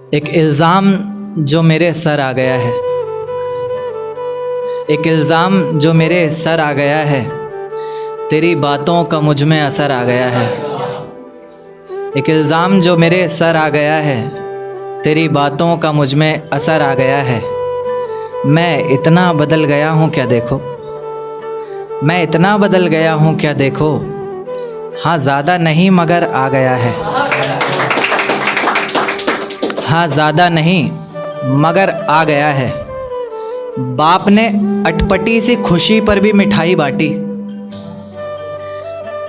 एक इल्ज़ाम जो मेरे सर आ गया है, एक इल्ज़ाम जो मेरे सर आ गया है, तेरी बातों का मुझ में असर आ गया है। एक इल्ज़ाम जो मेरे सर आ गया है, तेरी बातों का मुझ में असर आ गया है। मैं इतना बदल गया हूँ क्या देखो, मैं इतना बदल गया हूँ क्या देखो। हाँ ज़्यादा नहीं मगर आ गया है, हाँ ज़्यादा नहीं मगर आ गया है। बाप ने अटपटी सी खुशी पर भी मिठाई बांटी,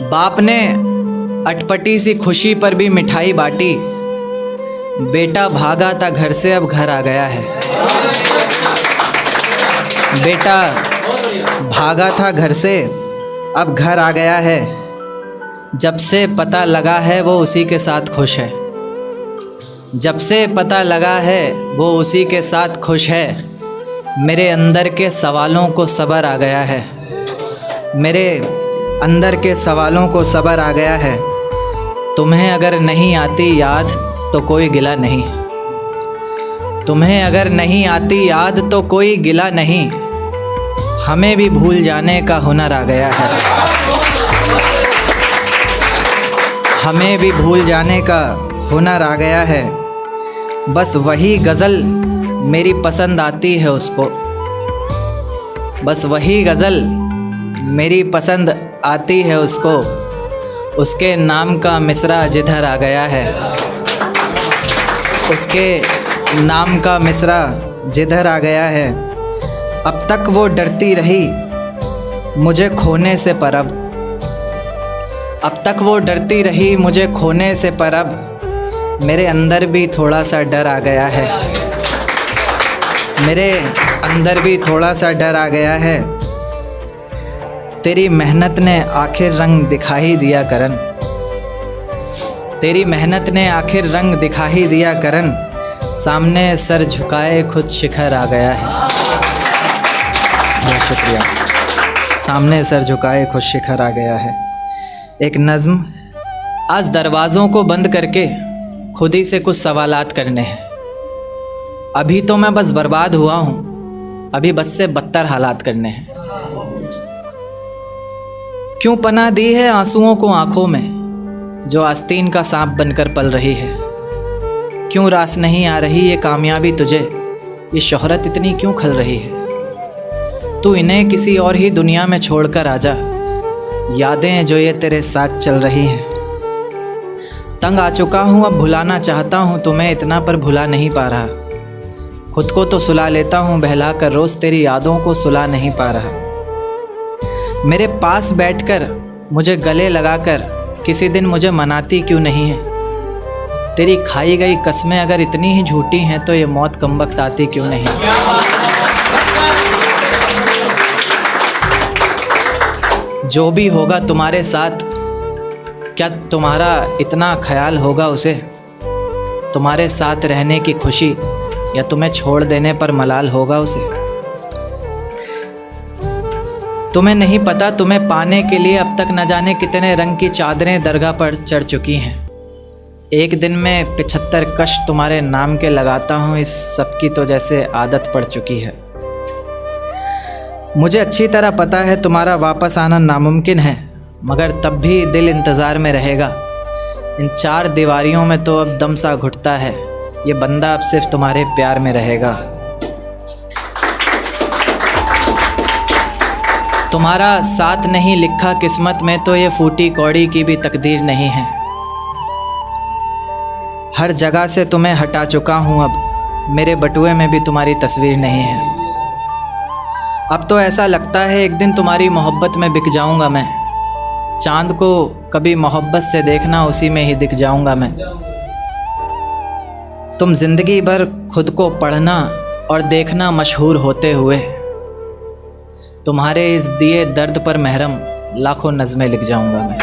बाप ने अटपटी सी खुशी पर भी मिठाई बांटी। बेटा भागा था घर से अब घर आ गया है, बेटा भागा था घर से अब घर आ गया है। जब से पता लगा है वो उसी के साथ खुश है, जब से पता लगा है वो उसी के साथ खुश है। मेरे अंदर के सवालों को सब्र आ गया है, मेरे अंदर के सवालों को सब्र आ गया है। तुम्हें अगर नहीं आती याद तो कोई गिला नहीं, तुम्हें अगर नहीं आती याद तो कोई गिला नहीं। हमें भी भूल जाने का हुनर आ गया है, हमें भी भूल जाने का हुनर आ गया है। बस वही गज़ल मेरी पसंद आती है उसको, बस वही गज़ल मेरी पसंद आती है उसको। उसके नाम का मिसरा जिधर आ गया है, उसके नाम का मिसरा जिधर आ गया है। अब तक वो डरती रही मुझे खोने से पर अब तक वो डरती रही मुझे खोने से पर अब मेरे अंदर भी थोड़ा सा डर आ गया है, मेरे अंदर भी थोड़ा सा डर आ गया है। तेरी मेहनत ने आखिर रंग दिखा ही दिया करन, तेरी मेहनत ने आखिर रंग दिखा ही दिया करन। सामने सर झुकाए खुद शिखर आ गया है, बहुत शुक्रिया। सामने सर झुकाए खुद शिखर आ गया है। एक नज़्म। आज दरवाज़ों को बंद करके खुद ही से कुछ सवालात करने हैं। अभी तो मैं बस बर्बाद हुआ हूँ, अभी बस से बदतर हालात करने हैं। क्यों पनाह दी है आंसुओं को आंखों में जो आस्तीन का सांप बनकर पल रही है। क्यों रास नहीं आ रही ये कामयाबी तुझे, ये शोहरत इतनी क्यों खल रही है। तू इन्हें किसी और ही दुनिया में छोड़कर आजा, यादें जो ये तेरे साथ चल रही हैं। तंग आ चुका हूँ अब भुलाना चाहता हूँ तुम्हें, इतना पर भुला नहीं पा रहा। खुद को तो सुला लेता हूँ बहला कर, रोज़ तेरी यादों को सुला नहीं पा रहा। मेरे पास बैठकर मुझे गले लगाकर किसी दिन मुझे मनाती क्यों नहीं है। तेरी खाई गई कसमें अगर इतनी ही झूठी हैं तो ये मौत कमबख्त आती क्यों नहीं। जो भी होगा तुम्हारे साथ, क्या तुम्हारा इतना ख्याल होगा उसे। तुम्हारे साथ रहने की खुशी या तुम्हें छोड़ देने पर मलाल होगा उसे। तुम्हें नहीं पता तुम्हें पाने के लिए अब तक न जाने कितने रंग की चादरें दरगाह पर चढ़ चुकी हैं। एक दिन में 75 कश तुम्हारे नाम के लगाता हूँ, इस सब की तो जैसे आदत पड़ चुकी है। मुझे अच्छी तरह पता है तुम्हारा वापस आना नामुमकिन है, मगर तब भी दिल इंतज़ार में रहेगा। इन 4 दीवारियों में तो अब दम सा घुटता है, ये बंदा अब सिर्फ तुम्हारे प्यार में रहेगा। तुम्हारा साथ नहीं लिखा किस्मत में तो ये फूटी कौड़ी की भी तकदीर नहीं है। हर जगह से तुम्हें हटा चुका हूँ, अब मेरे बटुए में भी तुम्हारी तस्वीर नहीं है। अब तो ऐसा लगता है एक दिन तुम्हारी मोहब्बत में बिक जाऊँगा मैं। चाँद को कभी मोहब्बत से देखना, उसी में ही दिख जाऊँगा मैं। तुम ज़िंदगी भर खुद को पढ़ना और देखना मशहूर होते हुए। तुम्हारे इस दिए दर्द पर महरम लाखों नज़में लिख जाऊँगा मैं।